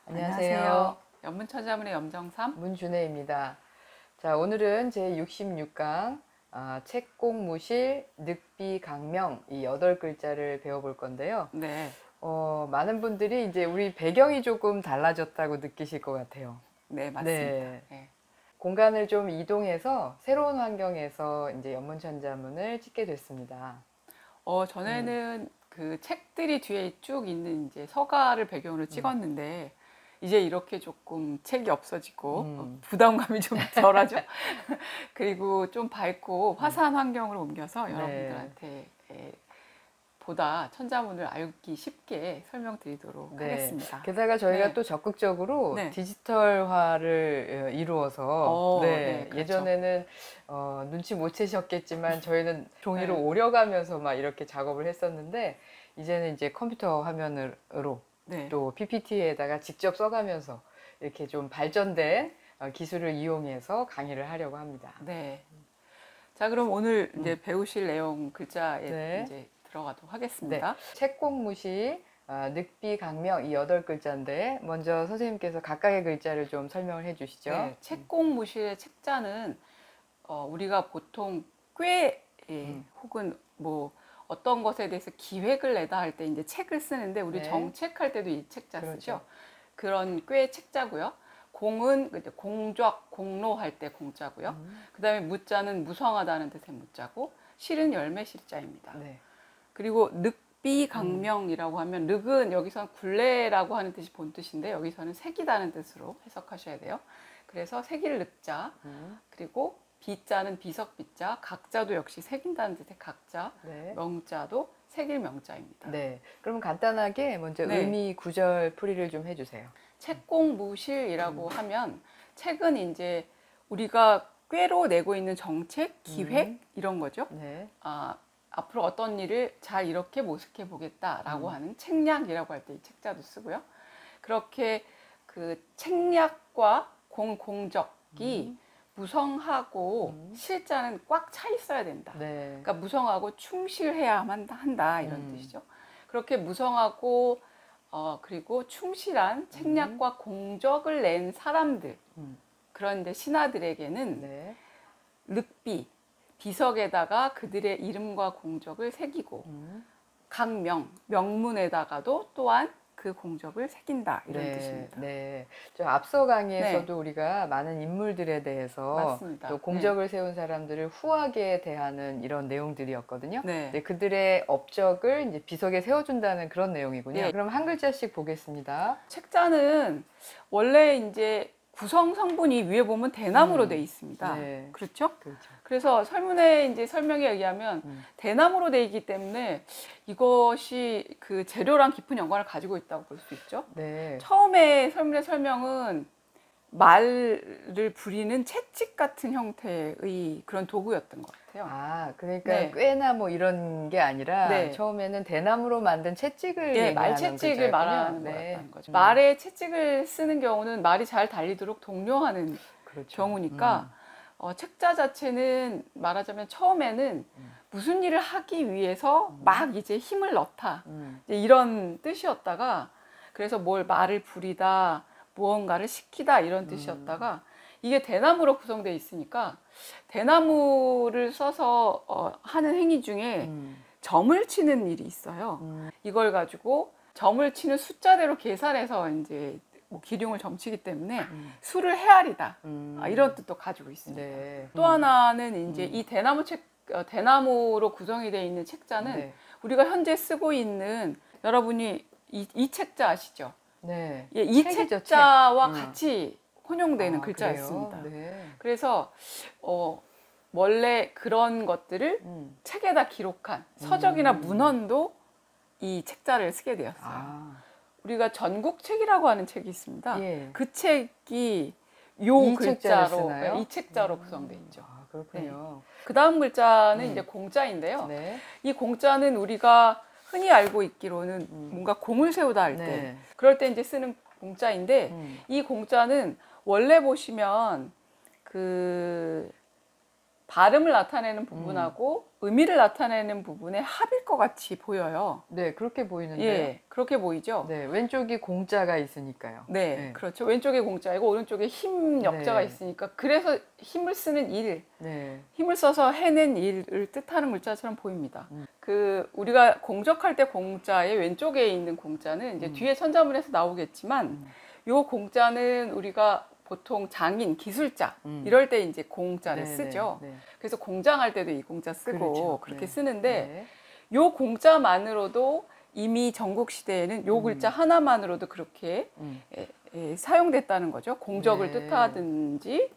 안녕하세요. 연문천자문의 염정삼 문준혜입니다. 자, 오늘은 제 66강 책공무실 늑비강명 이 8글자를 배워볼 건데요. 네. 많은 분들이 이제 우리 배경이 조금 달라졌다고 느끼실 것 같아요. 네, 맞습니다. 네. 네. 공간을 좀 이동해서 새로운 환경에서 이제 연문천자문을 찍게 됐습니다. 전에는 그 책들이 뒤에 쭉 있는 이제 서가를 배경으로 찍었는데 이제 이렇게 조금 책이 없어지고 부담감이 좀 덜하죠. 그리고 좀 밝고 화사한 환경으로 옮겨서 여러분들한테 보다 천자문을 알기 쉽게 설명드리도록 하겠습니다. 게다가 저희가 또 적극적으로 디지털화를 이루어서 그렇죠. 예전에는 눈치 못 채셨겠지만 저희는 종이로 오려가면서 막 이렇게 작업을 했었는데 이제는 이제 컴퓨터 화면으로 또 PPT에다가 직접 써가면서 이렇게 좀 발전된 기술을 이용해서 강의를 하려고 합니다. 네. 자, 그럼 오늘 이제 배우실 내용 글자에 이제 들어가도록 하겠습니다. 책공무실, 늑비강명 이 8글자인데 먼저 선생님께서 각각의 글자를 좀 설명을 해 주시죠. 네, 책공무실의 책자는 우리가 보통 꽤 혹은 뭐 어떤 것에 대해서 기획을 내다 할 때 이제 책을 쓰는데 우리 정책할 때도 이 책자 쓰죠. 그런 꽤 책자고요. 공은 공적, 공로 할 때 공자고요. 그 다음에 무자는 무성하다는 뜻의 무자고 실은 열매 실자입니다. 그리고 늑비강명이라고 하면 늑은 여기서는 굴레라고 하는 뜻이 본뜻인데 여기서는 색이다는 뜻으로 해석하셔야 돼요. 그래서 색일 늑자 그리고 비자는 비석비자, 각자도 역시 색인다는 뜻의 각자, 명자도 색일 명자입니다. 네, 그럼 간단하게 먼저 의미 구절 풀이를 좀 해주세요. 책공무실이라고 하면 책은 이제 우리가 꾀로 내고 있는 정책, 기획 이런 거죠. 앞으로 어떤 일을 잘 이렇게 모색해 보겠다라고 하는 책략이라고 할 때 이 책자도 쓰고요. 그렇게 그 책략과 공적이 무성하고 실자는 꽉 차 있어야 된다. 그러니까 무성하고 충실해야만 한다 이런 뜻이죠. 그렇게 무성하고 그리고 충실한 책략과 공적을 낸 사람들 그런데 신하들에게는 늑비 비석에다가 그들의 이름과 공적을 새기고 강명 명문에다가도 또한 그 공적을 새긴다 이런 뜻입니다. 저 앞서 강의에서도 우리가 많은 인물들에 대해서 또 공적을 세운 사람들을 후하게 대하는 이런 내용들이었거든요. 그들의 업적을 이제 비석에 세워준다는 그런 내용이군요. 그럼 한 글자씩 보겠습니다. 책자는 원래 이제 구성 성분이 위에 보면 대나무로 되어 있습니다. 그렇죠? 그래서 설문에 이제 설명에 의하면 대나무로 되어 있기 때문에 이것이 그 재료랑 깊은 연관을 가지고 있다고 볼 수 있죠. 처음에 설문의 설명은 말을 부리는 채찍 같은 형태의 그런 도구였던 것 같아요. 그러니까 꾀나 뭐 이런 게 아니라 처음에는 대나무로 만든 채찍을 말채찍을 말하는 거였다는 거죠. 말에 채찍을 쓰는 경우는 말이 잘 달리도록 독려하는 경우니까 책자 자체는 말하자면 처음에는 무슨 일을 하기 위해서 막 이제 힘을 넣다 이런 뜻이었다가 그래서 말을 부리다 무언가를 시키다 이런 뜻이었다가 이게 대나무로 구성되어 있으니까 대나무를 써서 하는 행위 중에 점을 치는 일이 있어요. 이걸 가지고 점을 치는 숫자대로 계산해서 이제 뭐 기륭을 점치기 때문에 수를 헤아리다 이런 뜻도 가지고 있습니다. 또 하나는 이제 이 대나무로 구성이 되어 있는 책자는 우리가 현재 쓰고 있는 여러분이 이 책자 아시죠? 이 책자와 같이 혼용되는 글자였습니다. 그래서 원래 그런 것들을 책에다 기록한 서적이나 문헌도 이 책자를 쓰게 되었어요. 우리가 전국책이라고 하는 책이 있습니다. 그 책이 이 책자로 구성되어 있죠. 그렇군요. 그 다음 글자는 이제 공자인데요. 이 공자는 우리가 흔히 알고 있기로는 뭔가 공을 세우다 할 때 그럴 때 이제 쓰는 공자인데 이 공자는 원래 보시면 그 발음을 나타내는 부분하고 의미를 나타내는 부분의 합일 것 같이 보여요. 네, 그렇게 보이는데. 예, 그렇게 보이죠? 네, 왼쪽이 공자가 있으니까요. 네, 네. 그렇죠. 왼쪽에 공자이고 오른쪽에 힘 역자가 네. 있으니까 그래서 힘을 쓰는 일, 네. 힘을 써서 해낸 일을 뜻하는 글자처럼 보입니다. 그 우리가 공적할 때 공자의 왼쪽에 있는 공자는 이제 뒤에 천자문에서 나오겠지만 요 공자는 우리가 보통 장인, 기술자 이럴 때 이제 공자를 쓰죠. 그래서 공장할 때도 이 공자 쓰고 그렇죠. 그렇게 쓰는데 요 공자만으로도 이미 전국 시대에는 요 글자 하나만으로도 그렇게 사용됐다는 거죠. 공적을 뜻하든지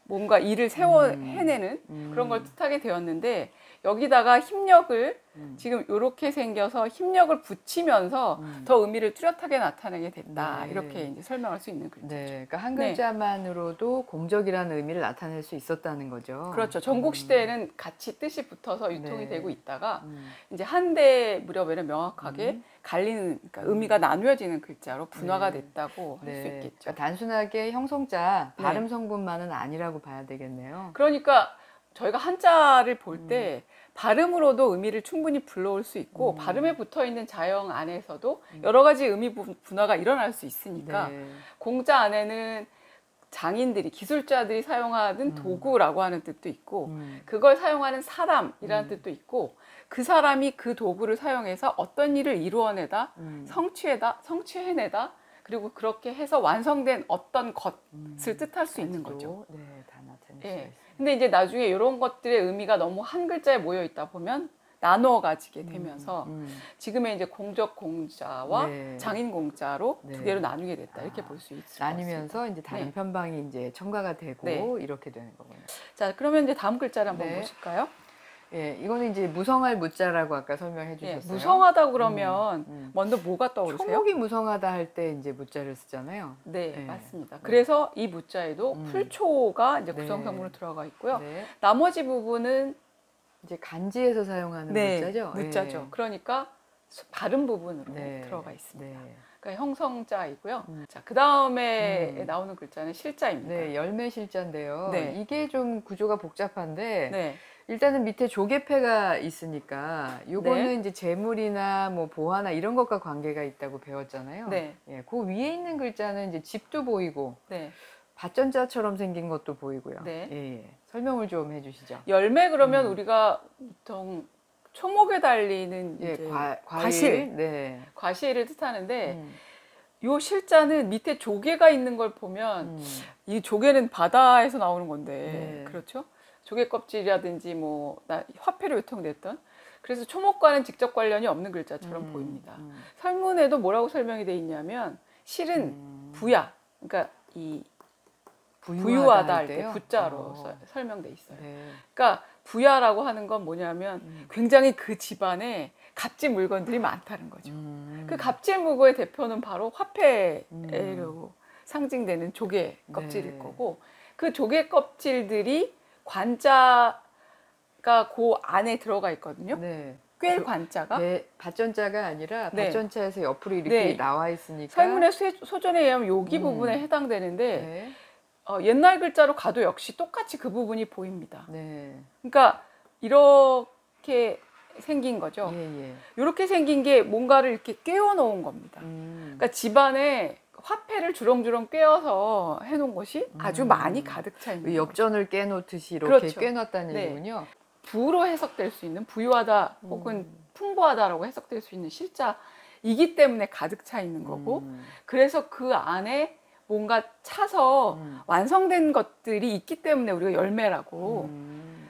뭔가 일을 세워 해내는 그런 걸 뜻하게 되었는데 여기다가 힘력을 지금 이렇게 생겨서 힘력을 붙이면서 더 의미를 뚜렷하게 나타내게 됐다. 이렇게 이제 설명할 수 있는 글자죠. 네, 그러니까 한 글자만으로도 공적이라는 의미를 나타낼 수 있었다는 거죠. 그렇죠. 전국 시대에는 같이 뜻이 붙어서 유통이 되고 있다가 이제 한대 무렵에는 명확하게 갈리는, 그러니까 의미가 나누어지는 글자로 분화가 됐다고 할 수 있겠죠. 그러니까 단순하게 형성자, 발음 성분만은 아니라고 봐야 되겠네요. 그러니까 저희가 한자를 볼 때 발음으로도 의미를 충분히 불러올 수 있고 발음에 붙어있는 자형 안에서도 여러 가지 의미 분화가 일어날 수 있으니까 공자 안에는 장인들이, 기술자들이 사용하는 도구라고 하는 뜻도 있고 그걸 사용하는 사람이라는 뜻도 있고 그 사람이 그 도구를 사용해서 어떤 일을 이루어내다, 성취해내다 그리고 그렇게 해서 완성된 어떤 것을 뜻할 수 있는 거죠. 네, 다 나타낼 수가 있어요. 근데 이제 나중에 이런 것들의 의미가 너무 한 글자에 모여 있다 보면 나누어 가지게 되면서 지금의 이제 공적 공자와 장인 공자로 두 개로 나누게 됐다. 이렇게 볼 수 있을 것 같습니다. 나뉘면서 이제 다른 편방이 이제 첨가가 되고 이렇게 되는 거군요. 자, 그러면 이제 다음 글자를 한번 보실까요? 예, 이거는 이제 무성할 무자라고 아까 설명해 주셨어요. 무성하다 그러면 먼저 뭐가 떠오르세요? 초목이 무성하다 할 때 이제 무자를 쓰잖아요. 네, 맞습니다. 그래서 이 무자에도 풀초가 이제 구성성분으로 들어가 있고요. 나머지 부분은 이제 간지에서 사용하는 무자죠. 무자죠. 그러니까 발음 부분으로 들어가 있습니다. 그러니까 형성자이고요. 자, 그 다음에 나오는 글자는 실자입니다. 네, 열매 실자인데요. 이게 좀 구조가 복잡한데 일단은 밑에 조개패가 있으니까 요거는 이제 재물이나 뭐 보화나 이런 것과 관계가 있다고 배웠잖아요. 예, 그 위에 있는 글자는 이제 집도 보이고 밭전자처럼 생긴 것도 보이고요. 설명을 좀 해주시죠. 열매 그러면 우리가 보통 초목에 달리는 이제 과실, 과실을 뜻하는데 요 실자는 밑에 조개가 있는 걸 보면 이 조개는 바다에서 나오는 건데 그렇죠? 조개 껍질이라든지 뭐 화폐로 유통됐던 그래서 초목과는 직접 관련이 없는 글자처럼 보입니다. 설문에도 뭐라고 설명이 돼 있냐면 실은 부야, 그러니까 이 부유하다 할 때 부자로 설명돼 있어요. 그러니까 부야라고 하는 건 뭐냐면 굉장히 그 집안에 값진 물건들이 많다는 거죠. 그 값진 물건의 대표는 바로 화폐로 상징되는 조개 껍질일 거고 그 조개 껍질들이 관자가 그 안에 들어가 있거든요. 꿰 관자가 밭전자가 아니라 밭전자에서 옆으로 이렇게 나와 있으니까 설문의 소전에 의하면 여기 부분에 해당되는데 옛날 글자로 가도 역시 똑같이 그 부분이 보입니다. 그러니까 이렇게 생긴 거죠. 이렇게 생긴 게 뭔가를 이렇게 꿰어 놓은 겁니다. 그러니까 집안에 화폐를 주렁주렁 꿰어서 해놓은 것이 아주 많이 가득 차 있는 엽전을 깨놓듯이 이렇게 꿰놨다는 얘기군요. 부로 해석될 수 있는 부유하다 혹은 풍부하다라고 해석될 수 있는 실자이기 때문에 가득 차 있는 거고 그래서 그 안에 뭔가 차서 완성된 것들이 있기 때문에 우리가 열매라고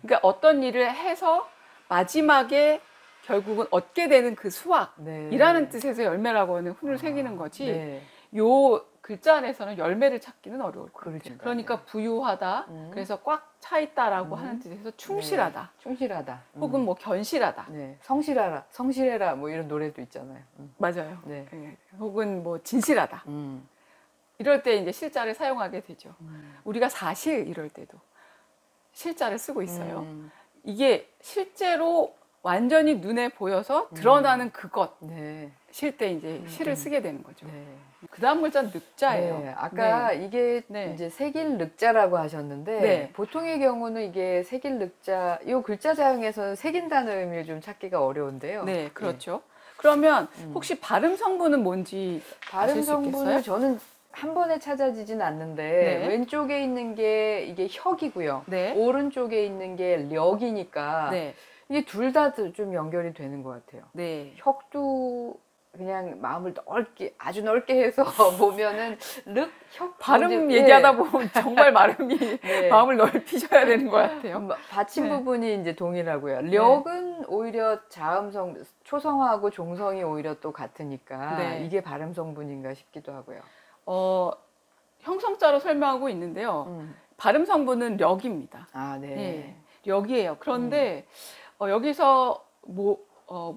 그러니까 어떤 일을 해서 마지막에 결국은 얻게 되는 그 수확이라는 뜻에서 열매라고 하는 훈을 새기는 거지 요 글자 안에서는 열매를 찾기는 어려울 거예요. 그러니까 부유하다 그래서 꽉 차 있다라고 하는 뜻에서 충실하다 충실하다 혹은 뭐 견실하다 성실하라 성실해라 뭐 이런 노래도 있잖아요. 맞아요. 혹은 뭐 진실하다 이럴 때 이제 실자를 사용하게 되죠. 우리가 사실 이럴 때도 실자를 쓰고 있어요. 이게 실제로 완전히 눈에 보여서 드러나는 그것 쉴 때 이제 시를 쓰게 되는 거죠. 네. 그 다음 글자는 늑자예요. 네, 아까 네. 이게 네. 이제 색일 늑자라고 하셨는데 네. 보통의 경우는 이게 색일 늑자, 이 글자장에서는 색인다는 의미를 좀 찾기가 어려운데요. 네, 그렇죠. 그러면 혹시 발음 성분은 뭔지 발음 성분을 저는 한 번에 찾아지진 않는데 네. 왼쪽에 있는 게 이게 혁이고요. 네. 오른쪽에 있는 게 력이니까 네. 이게 둘 다 좀 연결이 되는 것 같아요. 네. 혁도 그냥 마음을 넓게 아주 넓게 해서 보면은 혁 발음 얘기하다 보면 정말 발음이 네. 마음을 넓히셔야 되는 것 같아요. 받침 부분이 이제 동일하고요. 력은 오히려 자음성 초성하고 종성이 오히려 또 같으니까 이게 발음 성분인가 싶기도 하고요. 형성자로 설명하고 있는데요. 발음 성분은 력입니다. 아, 네. 네, 력이에요. 그런데 여기서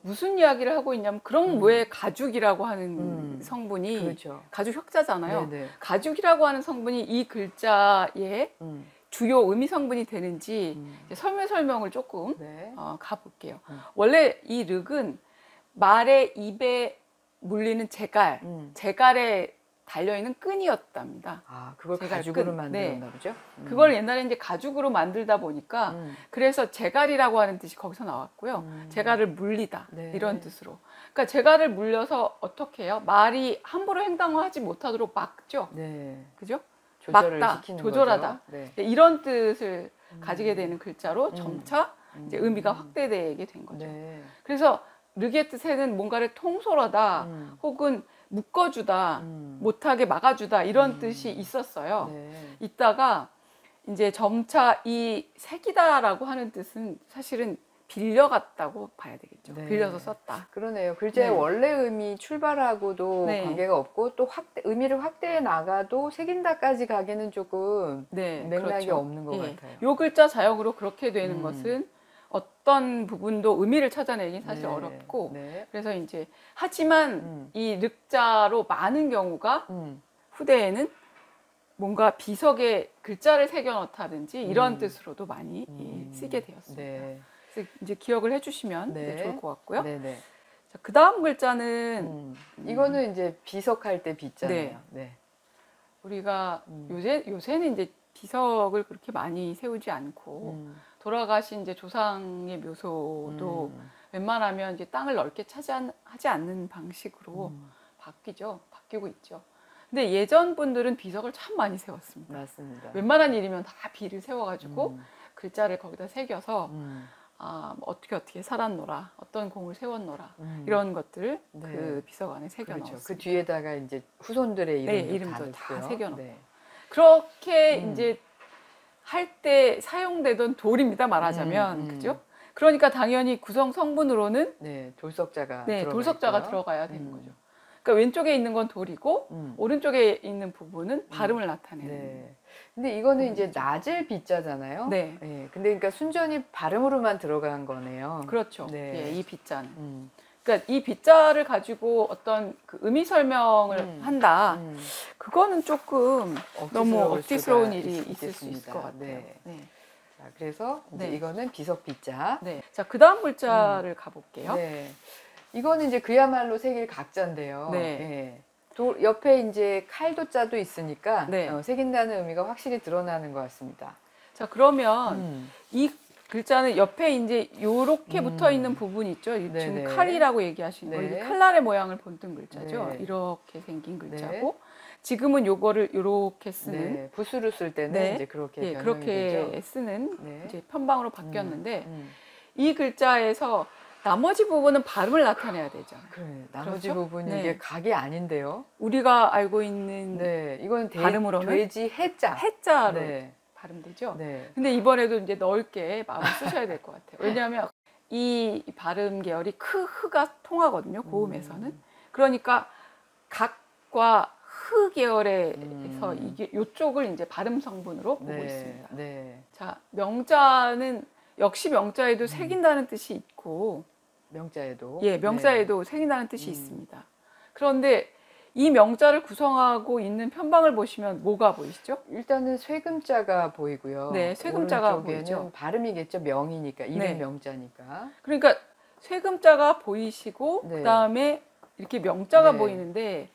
무슨 이야기를 하고 있냐면 그럼 왜 가죽이라고 하는 성분이 그렇죠. 가죽 혁자잖아요. 네네. 가죽이라고 하는 성분이 이 글자의 주요 의미 성분이 되는지 설명을 조금 가볼게요. 원래 이 륵은 말의 입에 물리는 제갈에 달려있는 끈이었답니다. 아, 그걸 가죽으로 만들었나 보죠? 그걸 옛날에 이제 가죽으로 만들다 보니까 그래서 제갈이라고 하는 뜻이 거기서 나왔고요. 제갈을 물리다 이런 뜻으로. 그러니까 제갈을 물려서 어떻게 해요? 말이 함부로 행동을 하지 못하도록 막죠. 그죠? 막다, 조절하다. 이런 뜻을 가지게 되는 글자로 점차 이제 의미가 확대되게 된 거죠. 그래서 륵의 뜻에는 뭔가를 통솔하다 혹은 묶어주다, 못하게 막아주다 이런 뜻이 있었어요. 있다가 이제 점차 이 색이다라고 하는 뜻은 사실은 빌려갔다고 봐야 되겠죠. 빌려서 썼다. 그러네요. 글자의 원래 의미 출발하고도 관계가 없고 또 의미를 확대해 나가도 색인다까지 가기는 조금 맥락이 없는 것 같아요. 이 글자 자역으로 그렇게 되는 것은 어떤 부분도 의미를 찾아내긴 사실 어렵고 그래서 이제 하지만 이 륵자로 많은 경우가 후대에는 뭔가 비석에 글자를 새겨 넣다든지 이런 뜻으로도 많이 쓰게 되었습니다. 그래서 이제 기억을 해주시면 좋을 것 같고요. 자, 그 다음 글자는 이거는 이제 비석할 때 비자네요. 우리가 요새는 이제 비석을 그렇게 많이 세우지 않고 돌아가신 이제 조상의 묘소도 웬만하면 이제 땅을 넓게 차지하지 않는 방식으로 바뀌고 있죠. 근데 예전 분들은 비석을 참 많이 세웠습니다. 맞습니다. 웬만한 일이면 다 비를 세워가지고 글자를 거기다 새겨서 어떻게 살았노라, 어떤 공을 세웠노라 이런 것들 그 비석 안에 새겨 넣었습니다. 그 뒤에다가 이제 후손들의 이름도 다 새겨 넣고 그렇게 이제 할 때 사용되던 돌입니다. 말하자면 그죠? 그러니까 당연히 구성 성분으로는 돌석자가 들어가야 되는 거죠. 그러니까 왼쪽에 있는 건 돌이고 오른쪽에 있는 부분은 발음을 나타내는. 근데 이거는 이제 낮을 비자잖아요. 근데 그러니까 순전히 발음으로만 들어간 거네요. 그렇죠. 이 비자는. 그러니까 이 비자를 가지고 어떤 그 의미 설명을 한다. 그거는 조금 너무 억지스러운 일이 있을 수 있을 것 같아요. 자, 그래서 이제 이거는 비석 비자. 자, 그 다음 글자를 가볼게요. 이거는 이제 그야말로 색일 각자인데요. 옆에 이제 칼도자도 있으니까 새긴다는 의미가 확실히 드러나는 것 같습니다. 자, 그러면 이 글자는 옆에 이제 요렇게 붙어 있는 부분이 있죠. 지금 칼이라고 얘기하신 거. 이게 칼날의 모양을 본뜬 글자죠. 이렇게 생긴 글자고 지금은 요거를 요렇게 쓰는 붓으로 쓸 때는 이제 그렇게 변형이 되죠. 쓰는 이제 편방으로 바뀌었는데 이 글자에서 나머지 부분은 발음을 나타내야 되죠. 나머지 부분이 이게 각이 아닌데요. 우리가 알고 있는 이건 발음으로는 돼지 해자로 발음되죠. 근데 이번에도 이제 넓게 마음을 쓰셔야 될 것 같아요. 왜냐하면 이 발음 계열이 흐가 통하거든요. 고음에서는. 그러니까 각과 흐 계열에서 이게 요쪽을 이제 발음 성분으로 보고 있습니다. 자, 명자는 역시 명자에도 새긴다는 뜻이 있고 명자에도 명자에도 새긴다는 뜻이 있습니다. 그런데 이 명자를 구성하고 있는 편방을 보시면 뭐가 보이시죠? 일단은 쇠금자가 보이고요. 쇠금자가 보이죠. 발음이겠죠. 명이니까 이름 명자니까. 그러니까 쇠금자가 보이시고 그 다음에 이렇게 명자가 네. 보이는데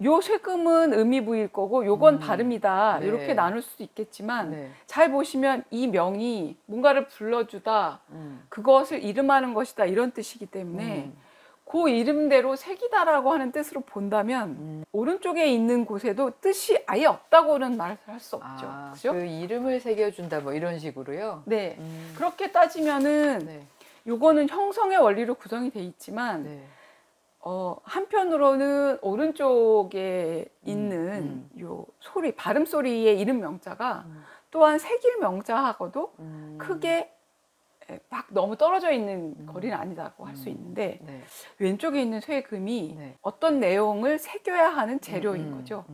요 쇠금은 의미부일 거고 요건 발음이다. 네. 이렇게 나눌 수도 있겠지만 네. 잘 보시면 이 명이 뭔가를 불러주다. 그것을 이름하는 것이다. 이런 뜻이기 때문에 그 이름대로 색이다라고 하는 뜻으로 본다면 오른쪽에 있는 곳에도 뜻이 아예 없다고는 말할 수 없죠. 그죠? 그 이름을 새겨준다 뭐 이런 식으로요? 네. 그렇게 따지면은 네. 요거는 형성의 원리로 구성이 돼 있지만 네. 한편으로는 오른쪽에 있는 요 소리, 발음 소리의 이름 명자가 또한 색일 명자하고도 크게 막 너무 떨어져 있는 거리는 아니다고 할 수 있는데 네. 왼쪽에 있는 쇠금이 네. 어떤 내용을 새겨야 하는 재료인 거죠.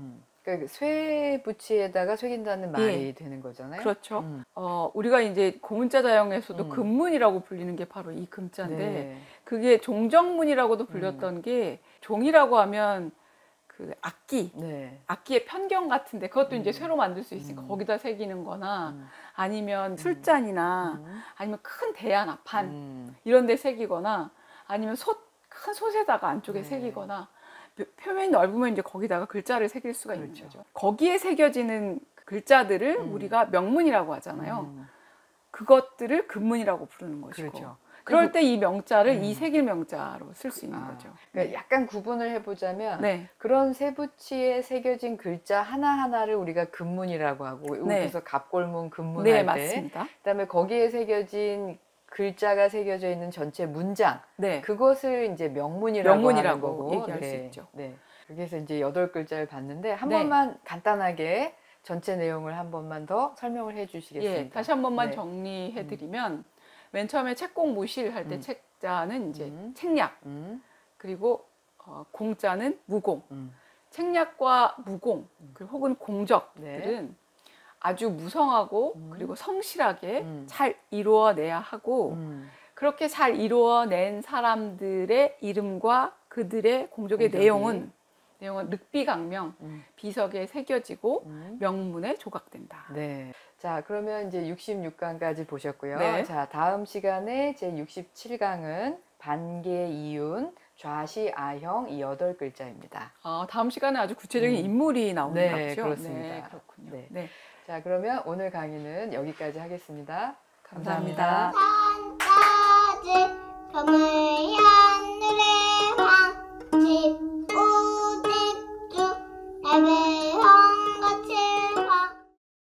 그러니까 쇠붙이에다가 새긴다는 말이 되는 거잖아요. 그렇죠. 우리가 이제 고문자 자형에서도 금문이라고 불리는 게 바로 이 금자인데 네. 그게 종정문이라고도 불렸던 게 종이라고 하면 그 악기, 네. 악기의 편경 같은데 그것도 이제 쇠로 만들 수 있으니까 거기다 새기는 거나 아니면 술잔이나 아니면 큰 대야나판 이런 데 새기거나 아니면 큰 솥에다가 안쪽에 네. 새기거나 표면이 넓으면 이제 거기다가 글자를 새길 수가 있는 그렇죠. 거죠. 거기에 새겨지는 글자들을 우리가 명문이라고 하잖아요. 그것들을 금문이라고 부르는 것이고 그렇죠. 그럴 때 이 명자를 이 색일 명자로 쓸 수 있는 거죠. 그러니까 약간 구분을 해보자면 네. 그런 쇠붙이에 새겨진 글자 하나하나를 우리가 금문이라고 하고 여기서 갑골문, 금문 네, 할 때 맞습니다. 그다음에 거기에 새겨진 글자가 새겨져 있는 전체 문장 네. 그것을 이제 명문이라고 하는 거고 얘기할 수 있죠. 네. 그래서 이제 8글자를 봤는데 한 네. 번만 간단하게 전체 내용을 한 번만 더 설명을 해 주시겠습니까? 예, 다시 한 번만 네. 정리해 드리면 맨 처음에 책공 무실 할 때 책자는 이제 책략 그리고 공자는 무공. 책략과 무공 그리고 혹은 공적들은 네. 아주 무성하고 그리고 성실하게 잘 이루어내야 하고 그렇게 잘 이루어낸 사람들의 이름과 그들의 공적의 내용은 늑비강명, 비석에 새겨지고 명문에 조각된다. 네. 자, 그러면 이제 66강까지 보셨고요. 네. 자, 다음 시간에 제 67강은 반개, 이윤, 좌시, 아형 이 8글자입니다. 다음 시간에 아주 구체적인 인물이 나오는 네, 거죠? 그렇습니다. 네, 그렇군요. 네. 네. 자, 그러면 오늘 강의는 여기까지 하겠습니다. 감사합니다.